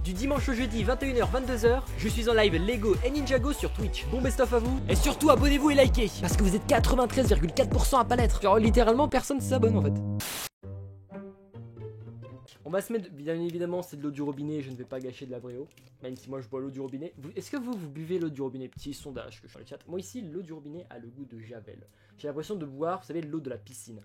du dimanche au jeudi 21h 22h, je suis en live Lego et Ninjago sur Twitch. Bon best of à vous. Et surtout abonnez-vous et likez parce que vous êtes 93,4% à pas l'être. Genre littéralement personne s'abonne en fait. On va se mettre, bien évidemment c'est de l'eau du robinet, je ne vais pas gâcher de la Bréo. Même si moi je bois l'eau du robinet. Est-ce que vous buvez l'eau du robinet? Petit sondage que je suis dans le chat. Moi ici l'eau du robinet a le goût de javel. J'ai l'impression de boire, vous savez, l'eau de la piscine.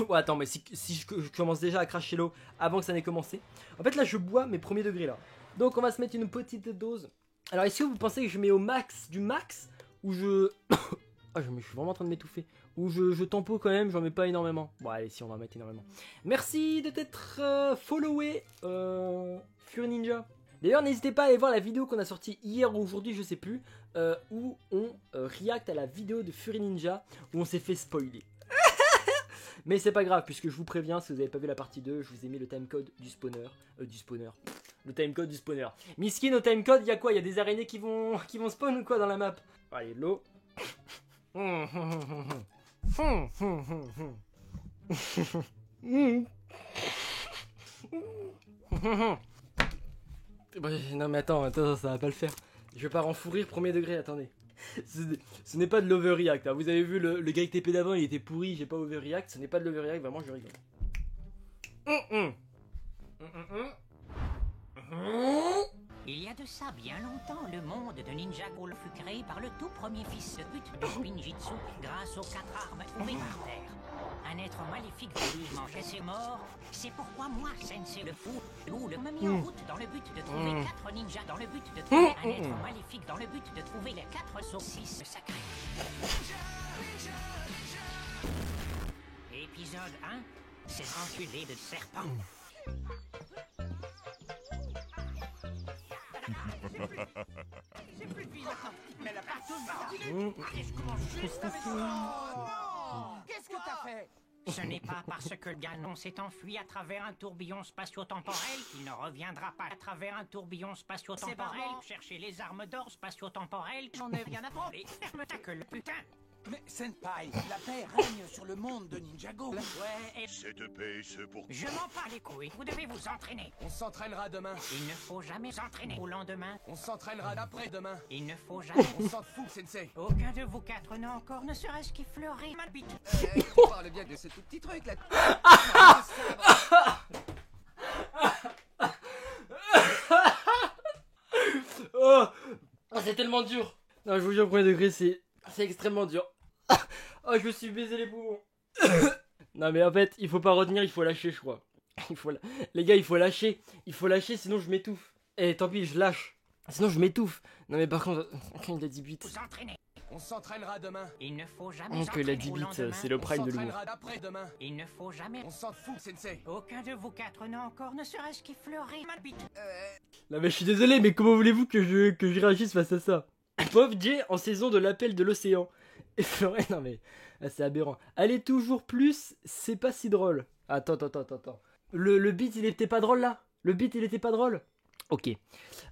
Ouais, attends, mais si je commence déjà à cracher l'eau avant que ça n'ait commencé. En fait là je bois mes premiers degrés là. Donc on va se mettre une petite dose. Alors est-ce que vous pensez que je mets au max du max? Ou je... Ah, je suis vraiment en train de m'étouffer. Ou je tempo quand même, j'en mets pas énormément. Bon allez, si on va mettre énormément. Merci de t'être followé Fury Ninja. D'ailleurs n'hésitez pas à aller voir la vidéo qu'on a sortie hier ou aujourd'hui, je sais plus, où on react à la vidéo de Fury Ninja, où on s'est fait spoiler. Mais c'est pas grave, puisque je vous préviens, si vous avez pas vu la partie 2, je vous ai mis le timecode du spawner. Le timecode du spawner. Miskin, au timecode, il y a quoi? Il y a des araignées qui vont spawn ou quoi dans la map? Allez, l'eau. Non mais attends, ça va pas le faire. Je pars en fou rire premier degré, attendez. Ce n'est pas de l'overreact, hein. Vous avez vu le gars avec TP d'avant, il était pourri, j'ai pas overreact, ce n'est pas de l'overreact, vraiment je rigole. Il y a de ça bien longtemps, le monde de Ninjago fut créé par le tout premier fils de pute de Spinjitzu grâce aux 4 armes trouvées par terre. Un être maléfique voulut manger ses morts. C'est pourquoi moi, Sensei le fou, m'a mis en route dans le but de trouver 4 ninjas, dans le but de trouver un être maléfique, dans le but de trouver les 4 saucisses sacrées. Épisode 1, ces enculés de serpents. C'est plus de vie maintenant. Mais la partout je commence juste avec ça. Qu'est-ce que t'as fait? Ce n'est pas parce que le ganon s'est enfui à travers un tourbillon spatio-temporel qu'il ne reviendra pas à travers un tourbillon spatio-temporel chercher les armes d'or spatio-temporelles. J'en ai rien à prendre. Et ferme ta gueule, putain. Mais Senpai, la paix règne sur le monde de Ninjago. Ouais, et... Cette paix, c'est pour... Je m'en bats les couilles. Vous devez vous entraîner. On s'entraînera demain. Il ne faut jamais s'entraîner. Au lendemain. On s'entraînera d'après-demain. Il ne faut jamais... On s'en fout, Sensei. Aucun de vous 4 n'a encore ne serait-ce qu'effleuré ma bite. Tu parles bien de ce tout petit truc là. Oh, c'est tellement dur. Non, je vous jure, premier degré, c'est extrêmement dur. Oh, je me suis baisé les poumons. Non, mais en fait, il faut pas retenir, il faut lâcher, je crois. Les gars, il faut lâcher. Il faut lâcher, sinon je m'étouffe. Eh, tant pis, je lâche. Sinon, je m'étouffe. Non, mais par contre, quand il a dit bite. Vous entraînez. On s'entraînera demain. Il ne faut jamais Donc, il a dit bite, c'est le prime de l'humour. On s'entraînera d'après-demain. Il ne faut jamais... On s'en fout, Sensei. Aucun de vous 4 n'a encore ne serait-ce qu'effleuré ma bite. Non, mais je suis désolé, mais comment voulez-vous que je réagisse face à ça? Pauvre Jay en saison de l'appel de l'océan. Effleuré, non mais... c'est aberrant. Allez toujours plus, c'est pas si drôle. Attends. Le beat, il était pas drôle là? Le beat, il était pas drôle? Ok.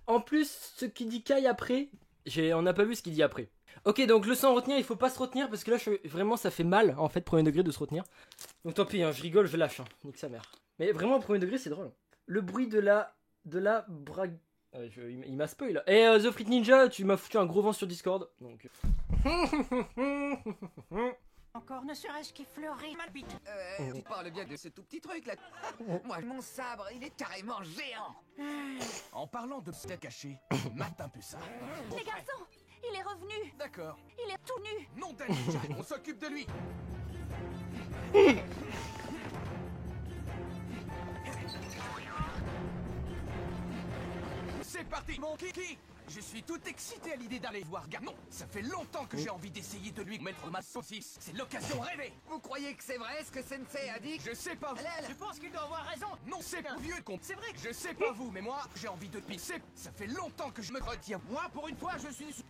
En plus, ce qu'il dit Kai après, on n'a pas vu ce qu'il dit après. Ok, donc le sans retenir, il faut pas se retenir parce que là, vraiment, ça fait mal en fait, premier degré de se retenir. Donc tant pis, hein, je rigole, je lâche. Hein. Nique sa mère. Mais vraiment, au premier degré, c'est drôle. Le bruit de la brague. Il m'a spoil. Et The Frit Ninja, tu m'as foutu un gros vent sur Discord. Donc. Encore ne serait-ce qu'effleuré ma bite. Tu parles bien de ce tout petit truc là. Moi, mon sabre, il est carrément géant. En parlant de tête cachée, mate un peu ça. Les garçons, il est revenu. D'accord. Il est tout nu. Non, Ninja, on s'occupe de lui. C'est parti, mon kiki. Je suis tout excité à l'idée d'aller voir Ganon. Ça fait longtemps que j'ai envie d'essayer de lui mettre ma saucisse. C'est l'occasion rêvée. Vous croyez que c'est vrai ce que Sensei a dit? Je sais pas. Je pense qu'il doit avoir raison. Non, c'est un vieux con. C'est vrai. Je sais pas vous, mais moi, j'ai envie de pisser. Ça fait longtemps que je me retiens. Moi, pour une fois, je suis...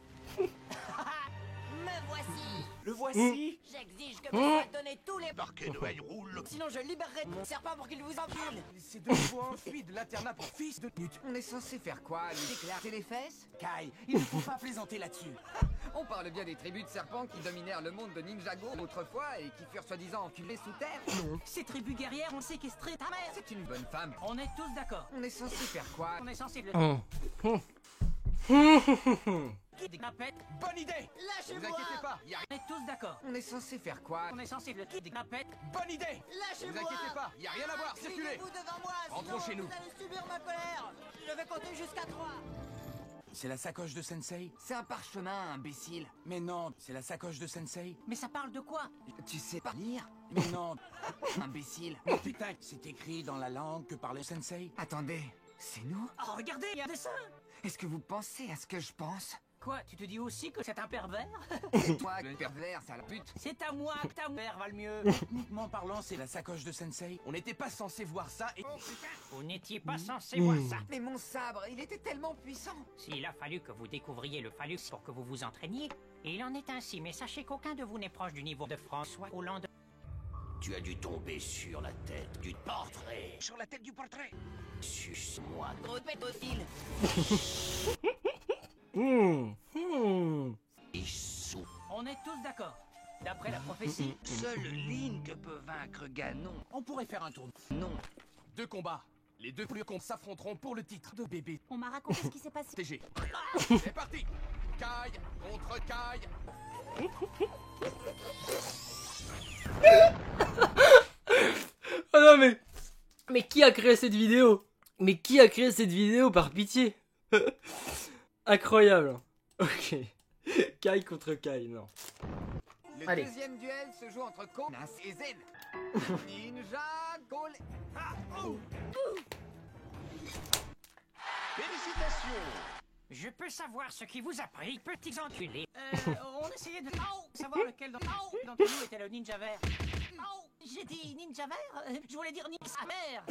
Me voici. Le voici. J'exige que vous soyez donné tous les... Barquet Noël roule. Sinon je libérerai mon serpent pour qu'il vous encule. Ces deux fois enfui de l'internat pour fils de pute. On est censé faire quoi, lui éclater les fesses? Kai, il ne faut pas plaisanter là-dessus. On parle bien des tribus de serpents qui dominèrent le monde de Ninjago autrefois et qui furent soi-disant enculés sous terre. Ces tribus guerrières ont séquestré ta mère. C'est une bonne femme. On est tous d'accord. On est censé faire quoi? On est censé le kidnapper. Bonne idée. Ne Lâchez-moi. vous inquiétez pas, y a... On est tous d'accord. On est censé faire quoi? On est censé le kidnapper. Bonne idée. Ne Lâchez-moi. vous inquiétez pas, y a rien à voir, circulez. Vous devant moi, Rentrons sinon chez nous. vous allez subir ma colère. Je vais compter jusqu'à 3. C'est la sacoche de Sensei? C'est un parchemin, imbécile. Mais non, c'est la sacoche de Sensei. Mais ça parle de quoi? Tu sais pas lire? Mais non, Imbécile. mais putain, c'est écrit dans la langue que parlait Sensei. Attendez, c'est nous? Oh, regardez, il y a un dessin. Est-ce que vous pensez à ce que je pense? Quoi, tu te dis aussi que c'est un pervers? C'est toi le pervers, sale pute. C'est à moi que ta mère va le mieux. Techniquement parlant, c'est la sacoche de Sensei. On n'était pas censé voir ça et... Vous n'étiez pas censé voir ça. Mais mon sabre, il était tellement puissant. S'il a fallu que vous découvriez le phallus pour que vous vous entraîniez, il en est ainsi, mais sachez qu'aucun de vous n'est proche du niveau de François Hollande. Tu as dû tomber sur la tête du portrait. Sur la tête du portrait. Suce-moi. Gros pédophile. Issou. On est tous d'accord. D'après la prophétie, Seule Link peut vaincre Ganon. On pourrait faire un tour. Non. 2 combats. Les deux plus cons s'affronteront pour le titre de bébé On m'a raconté ce qui s'est passé. TG. C'est parti. Kai contre Kai. Oh non mais qui a créé cette vidéo? Mais qui a créé cette vidéo, par pitié? Incroyable. Ok. Kai contre Kai, non. Le Allez. deuxième duel se joue entre Konas et Zen. Ninja Goal. Félicitations. je peux savoir ce qui vous a pris, petits enculés. On essayait de savoir lequel d'entre nous était le ninja vert. J'ai dit ninja vert? Je voulais dire ninja mère.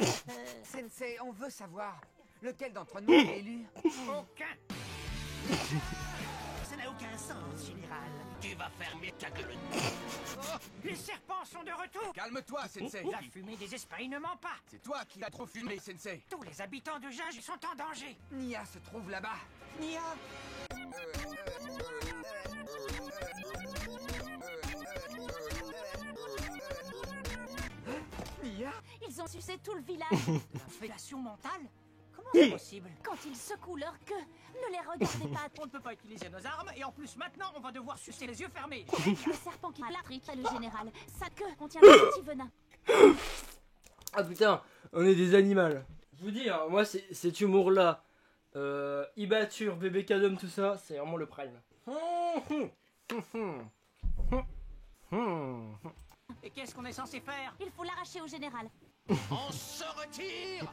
Sensei, on veut savoir lequel d'entre nous est élu. Aucun. Ça n'a aucun sens, général. Tu vas fermer ta gueule. Les serpents sont de retour. Calme-toi, Sensei. La fumée des esprits ne ment pas. C'est toi qui as trop fumé, Sensei. Tous les habitants de Ginge sont en danger. Nia se trouve là-bas. Nia. Nia? Ils ont sucé tout le village. Fellation mentale? Comment c'est possible? Quand ils secouent leur queue, ne les regardez pas. On ne peut pas utiliser nos armes et en plus maintenant on va devoir sucer les yeux fermés. Le serpent qui l'Afrique est le général. Sa queue contient un petit venin. Ah putain, on est des animaux. Je vous dis, hein, moi cet humour-là, Ibature, bébé Cadom, tout ça, c'est vraiment le prime. Et qu'est-ce qu'on est censé faire? Il faut l'arracher au général. On se retire.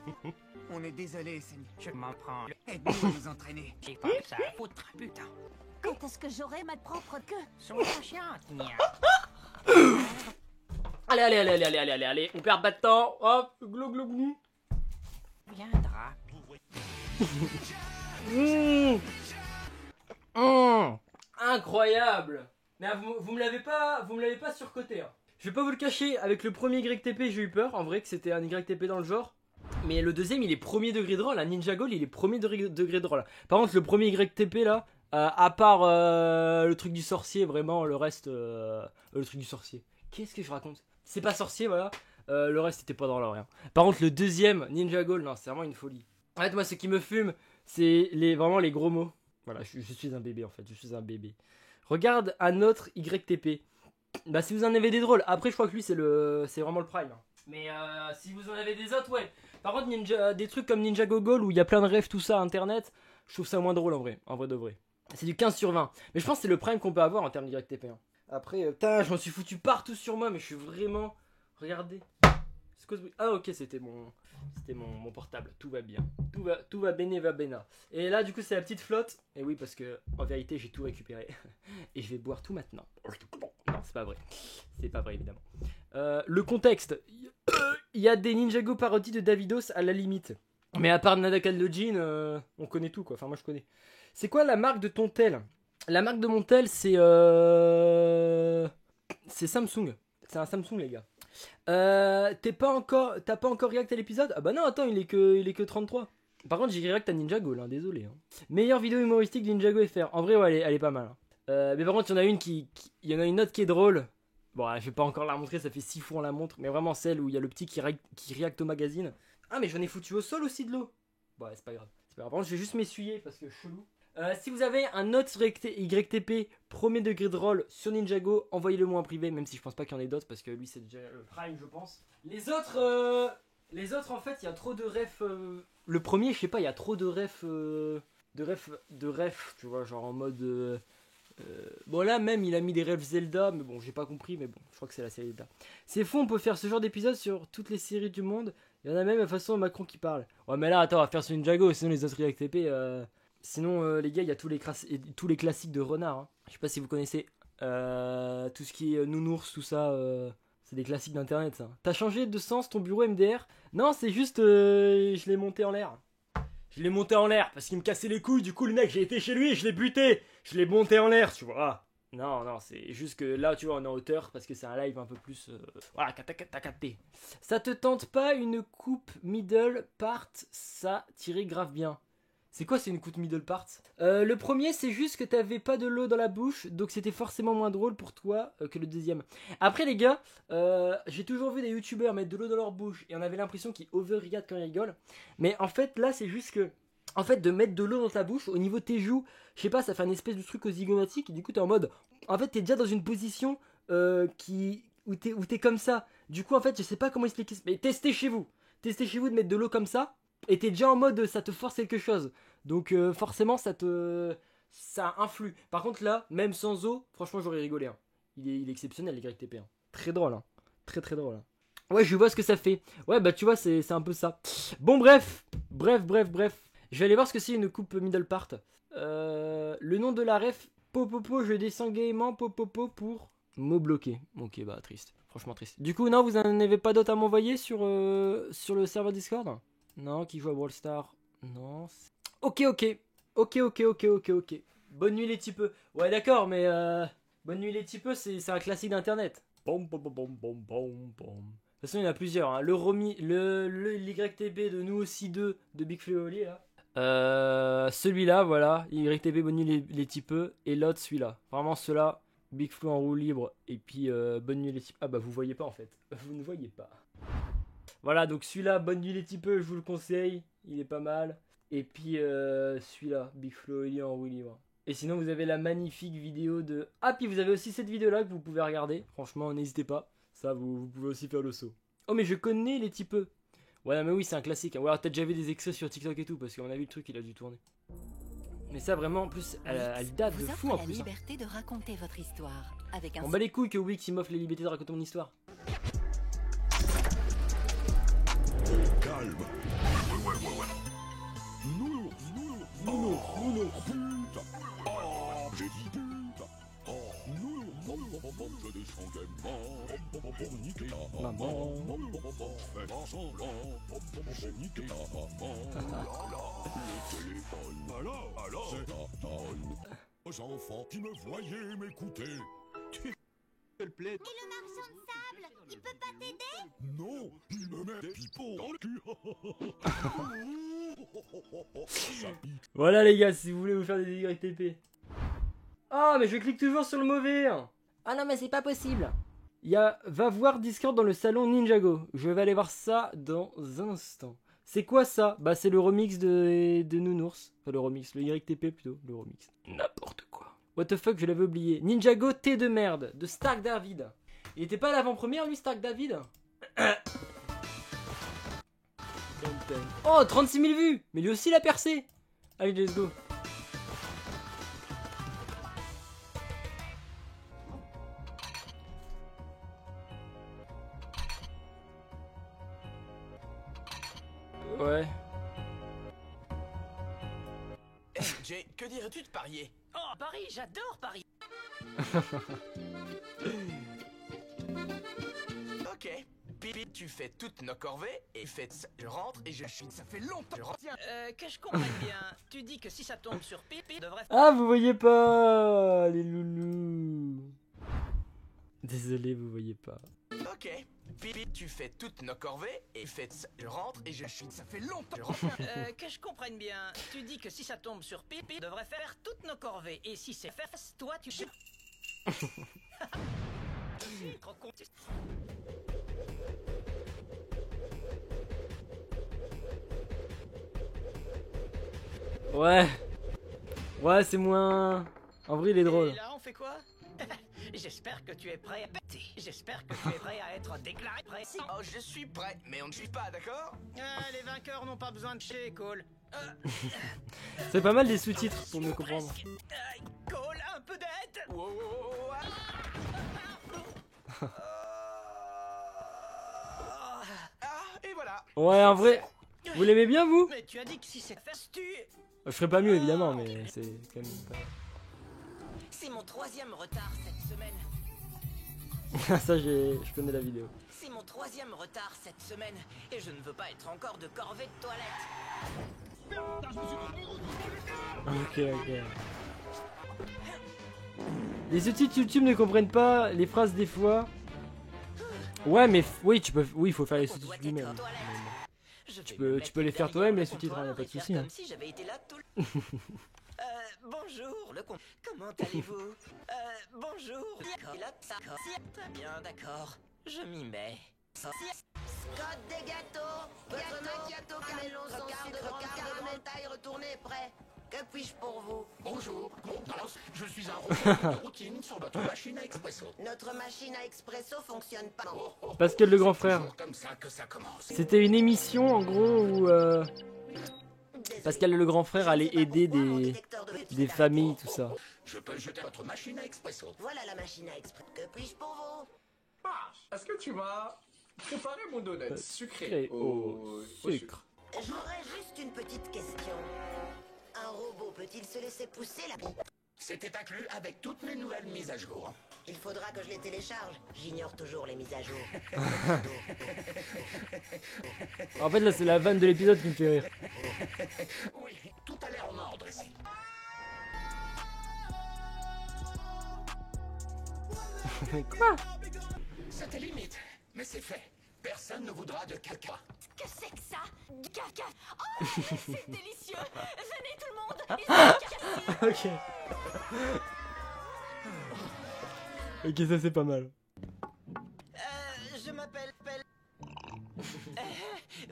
On est désolé, Seigneur. Je m'en prends. Aide-nous à nous entraîner. J'ai pas que ça à foutre, putain. Quand est-ce que j'aurai ma propre queue? Sont pas chiantes, Nia. Allez, on perd pas de temps. Hop, glou glou glou. Viendra. Incroyable. Mais vous me l'avez pas surcoté. Hein. Je vais pas vous le cacher, avec le premier YTP j'ai eu peur, en vrai que c'était un YTP dans le genre. Mais le deuxième il est premier degré de roll, la Ninja Goal il est premier degré de roll. Par contre le premier YTP là, à part le truc du sorcier, vraiment le reste, le truc du sorcier. Qu'est-ce que je raconte? C'est pas sorcier voilà, le reste était pas dans l'or rien. Par contre le deuxième Ninja Goal, non c'est vraiment une folie. En fait moi ce qui me fume, c'est vraiment les gros mots. Voilà, je suis un bébé en fait, je suis un bébé. Regarde un autre YTP. Bah si vous en avez des drôles, après je crois que lui c'est vraiment le prime. Mais si vous en avez des autres, ouais. Par contre des trucs comme Ninja Gogol où il y a plein de rêves tout ça internet, je trouve ça moins drôle en vrai de vrai. C'est du 15 sur 20. Mais je pense que c'est le prime qu'on peut avoir en termes de YTP. Hein. Après, putain, je m'en suis foutu partout sur moi, mais je suis vraiment... Regardez. Ah ok, c'était mon portable, tout va bien. Tout va bene va bena. Et là du coup c'est la petite flotte. Et oui parce que en vérité j'ai tout récupéré. Et je vais boire tout maintenant. Non c'est pas vrai. C'est pas vrai évidemment. Le contexte. Il y a des Ninjago parodies de Davidos à la limite. Mais à part Nadaka Lojin, on connaît tout quoi. Enfin moi je connais. C'est quoi la marque de ton tel? La marque de mon tel, c'est Samsung. C'est un Samsung, les gars. T'as pas encore react à l'épisode? Ah bah non, attends, il est que 33. Par contre, j'ai react à Ninjago, là, désolé. Hein. Meilleure vidéo humoristique de Ninjago FR. En vrai, ouais, elle est pas mal. Hein. Mais par contre, il y en a il y en a une autre qui est drôle. Bon, je vais pas encore la montrer, ça fait 6 fois on la montre. Mais vraiment celle où il y a le petit qui react au magazine. Ah, mais j'en ai foutu au sol aussi de l'eau. Bon, ouais, c'est pas grave. Par contre, je vais juste m'essuyer parce que chelou. Si vous avez un autre YTP premier degré de rôle sur Ninjago, envoyez-le moi en privé, même si je pense pas qu'il y en ait d'autres parce que lui c'est déjà le prime, je pense. Les autres en fait, il y a trop de refs. Le premier, je sais pas, il y a trop de refs. De refs, tu vois, genre en mode. Bon, là même il a mis des refs Zelda, mais bon, j'ai pas compris, mais bon, je crois que c'est la série Zelda. C'est fou, on peut faire ce genre d'épisode sur toutes les séries du monde. Il y en a même de façon Macron qui parle. Ouais, mais là, attends, on va faire sur Ninjago, sinon les autres YTP. Sinon, les gars, il y a tous les classiques de Renard. Hein. Je sais pas si vous connaissez tout ce qui est Nounours, tout ça. C'est des classiques d'internet, ça. T'as changé de sens ton bureau MDR? Non, c'est juste. Je l'ai monté en l'air. Je l'ai monté en l'air parce qu'il me cassait les couilles. Du coup, le mec, j'ai été chez lui et je l'ai buté. Je l'ai monté en l'air, tu vois. Non, c'est juste que là, tu vois, on est en hauteur parce que c'est un live un peu plus. Voilà, t'as capté. Ça te tente pas une coupe middle part? Ça tirait grave bien. C'est quoi, c'est une coupe middle part? Le premier, c'est juste que t'avais pas de l'eau dans la bouche, donc c'était forcément moins drôle pour toi que le deuxième. Après, les gars, j'ai toujours vu des youtubeurs mettre de l'eau dans leur bouche et on avait l'impression qu'ils overreact quand ils rigolent. Mais en fait, là, c'est juste que. En fait, de mettre de l'eau dans ta bouche, au niveau de tes joues, je sais pas, ça fait un espèce de truc aux zygomatiques, et du coup, t'es en mode. En fait, t'es déjà dans une position où t'es comme ça. Du coup, en fait, je sais pas comment expliquer. Mais testez chez vous. Testez chez vous de mettre de l'eau comme ça. Et t'es déjà en mode ça te force quelque chose. Donc forcément ça influe. Par contre là, même sans eau, franchement j'aurais rigolé. Hein. Il est exceptionnel les YTP. Hein. Très drôle. Hein. Très drôle. Hein. Ouais, je vois ce que ça fait. Ouais, bah tu vois, c'est un peu ça. Bon, bref. Je vais aller voir ce que c'est une coupe middle part. Le nom de la ref, Popopo, je descends gaiement, Popopo pour mot bloqué. Ok, bah triste. Franchement triste. Du coup, non, vous en avez pas d'autres à m'envoyer sur le serveur Discord? Non, qui joue à Brawl Stars? Non. Ok. Bonne nuit les typeux. Ouais, d'accord, mais Bonne nuit les typeux, c'est un classique d'internet. De toute façon, il y en a plusieurs. Hein. Le YTB de nous aussi 2 de Big Flo et Oli, là. Celui-là, voilà. YTB, bonne nuit les typeux. Et l'autre, celui-là. Vraiment, ceux-là. Big Flo en roue libre. Et puis, bonne nuit les typeux. Ah bah, vous voyez pas en fait. Vous ne voyez pas. Voilà, donc celui-là, bonne nuit les typeux, je vous le conseille, il est pas mal. Et puis celui-là, Big Flo et Oli en roue libre. Et sinon, vous avez la magnifique vidéo de... Ah, puis vous avez aussi cette vidéo-là que vous pouvez regarder. Franchement, n'hésitez pas. Ça, vous pouvez aussi faire le saut. Oh, mais je connais les typeux. Ouais, mais oui, c'est un classique. Hein. Ouais, alors t'as déjà vu des extraits sur TikTok et tout, parce qu'on a vu le truc, il a dû tourner. Mais ça, vraiment, en plus, elle date de fou, en plus. Vous offre la liberté de raconter votre histoire. Avec un... On bat les couilles que Wix, il m'offre la liberté de raconter mon histoire. Calme. Ouais. Nounours. Putain. Oh, j'ai dit putain. Oh, nounours. Je descends gaiement. Pour niquer ta maman. Fais semblant. J'ai niqué ta maman. Le téléphone. Alors, c'est ta tonne. Aux enfants qui me voyaient m'écouter. S'il te plaît. Et le marchand de sable, il peut pas t'aider? Non, il me met des pipeaux dans le cul. Voilà les gars, si vous voulez vous faire des YTP. Ah, mais je clique toujours sur le mauvais. Ah non, mais c'est pas possible. Va voir Discord dans le salon Ninjago. Je vais aller voir ça dans un instant. C'est quoi ça? Bah c'est le remix de Nounours. Enfin le remix, le YTP plutôt, le remix. N'importe quoi. What the fuck, je l'avais oublié. Ninjago T de merde, de Stark David. Il était pas à l'avant-première lui, Stark David? Oh, 36 000 vues. Mais lui aussi il a percé. Allez, let's go. Ouais. Hey, Jay, que dirais-tu de parier? Oh, Paris, j'adore Paris. Ok. Tu fais toutes nos corvées et je rentre et je chie. Ça fait longtemps. Tiens. Que je comprenne bien, tu dis que si ça tombe sur Pipi, devrait... Ah, vous voyez pas, les loulous. Désolé, vous voyez pas. Ok. Tu fais toutes nos corvées et je rentre et je chie. Ça fait longtemps. Que je comprenne bien, tu dis que si ça tombe sur Pipi, devrait faire toutes nos corvées. Et si c'est fait, toi tu... Trop con. Ouais. Ouais, c'est moins... En vrai, il est drôle. Et là, on fait quoi? J'espère que tu es prêt à péter. J'espère que tu es prêt à être déclaré prêt. Oh, je suis prêt, mais on ne suit pas, d'accord? Les vainqueurs n'ont pas besoin de chez Cole. C'est pas mal des sous-titres pour me comprendre. Cole, un peu d'aide. Wow, wow, wow, et voilà. Ouais, en vrai, vous l'aimez bien, vous? Mais tu as dit que si c'est fastu... Je ferais pas mieux, évidemment, mais c'est quand même pas... C'est mon 3e retard cette semaine. Ça, je connais la vidéo. C'est mon 3e retard cette semaine. Et je ne veux pas être encore de corvée de toilette. Ok. Les sous-titres YouTube ne comprennent pas les phrases des fois. Ouais, mais oui, il faut faire les sous-titres lui-même. Tu peux les faire toi-même, les sous-titres, y'a pas de soucis. Comme si j'avais été là tout le... bonjour, le con... Comment allez-vous? Bonjour... Très bien, d'accord. Je m'y mets. Scott des gâteaux, votre macchiato caramel sans sucre, caramel taille retourné est prêt. Que puis-je pour vous? Bonjour, je suis un robot de routine sur notre machine à expresso. Notre machine à expresso fonctionne pas. Pascal le grand frère. Comme ça que ça commence. C'était une émission en gros où Pascal le grand frère allait aider des familles, tout ça. Je peux jeter votre machine à expresso. Voilà la machine à expresso. Que puis-je pour vous? Ah, est-ce que tu m'as préparé mon donut sucré au sucre? J'aurais juste une petite question. Un robot peut-il se laisser pousser la bite? C'était inclus avec toutes les nouvelles mises à jour. Il faudra que je les télécharge. J'ignore toujours les mises à jour. En fait, là, c'est la vanne de l'épisode qui me fait rire. Oui, tout a l'air en ordre ici. Quoi? C'était limite, mais c'est fait. Personne ne voudra de caca. Que c'est que ça? Caca. Oh, c'est délicieux. Venez tout le monde. Ils ont cassé. Ok. Ok, ça c'est pas mal. Je m'appelle...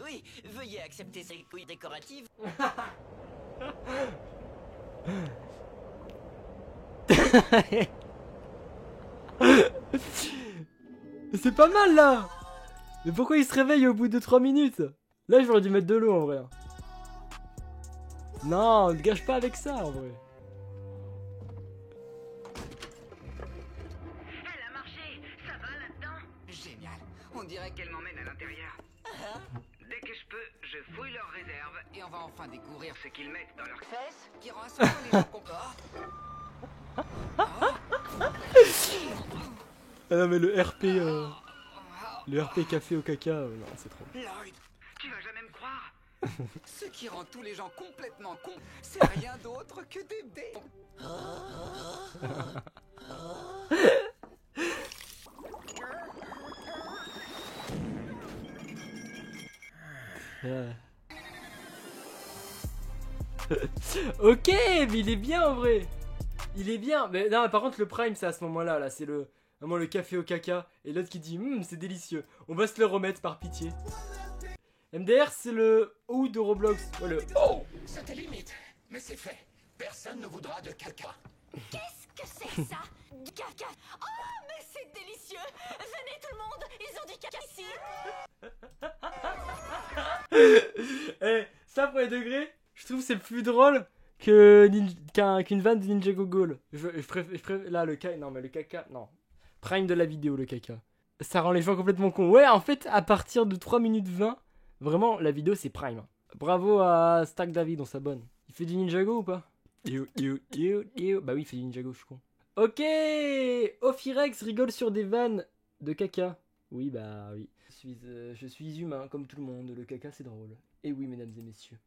oui, veuillez accepter ces couilles décoratives. C'est pas mal là. Mais pourquoi il se réveille au bout de 3 minutes? Là j'aurais dû mettre de l'eau en vrai. Non, ne gâche pas avec ça en vrai. Elle a marché, ça va là-dedans? Génial, on dirait qu'elle m'emmène à l'intérieur. Dès que je peux, je fouille leurs réserves Et on va enfin découvrir ce qu'ils mettent dans leurs fesses qui rend à ce point les gens comprennent. Ah non mais le RP café au caca, non c'est trop. Lloyd, tu vas jamais me croire. ce qui rend tous les gens complètement cons, c'est rien d'autre que des dés. Ok, mais il est bien en vrai. Il est bien. Mais non, par contre le prime c'est à ce moment-là, là, c'est vraiment le café au caca. Et l'autre qui dit c'est délicieux. On va se le remettre par pitié. MDR c'est le O de Roblox. Ouais, le Oh, c'était limite, mais c'est fait. Personne ne voudra de caca. Qu'est-ce que c'est ça? Caca. Oh, mais c'est délicieux. Venez tout le monde. Ils ont du caca ici. Eh, ça pour les degrés, je trouve que c'est plus drôle qu'une vanne de Ninjago Goal. Je préfère là le caca. Non mais le caca, non. Prime de la vidéo le caca. Ça rend les gens complètement cons. Ouais, en fait, à partir de 3 minutes 20, vraiment la vidéo c'est prime. Bravo à Stack David, on s'abonne. Il fait du Ninjago ou pas? Bah oui, il fait du Ninjago, je suis con. Ok, Ophirex rigole sur des vannes de caca. Oui, bah oui. Je suis humain comme tout le monde, le caca c'est drôle. Et oui, mesdames et messieurs.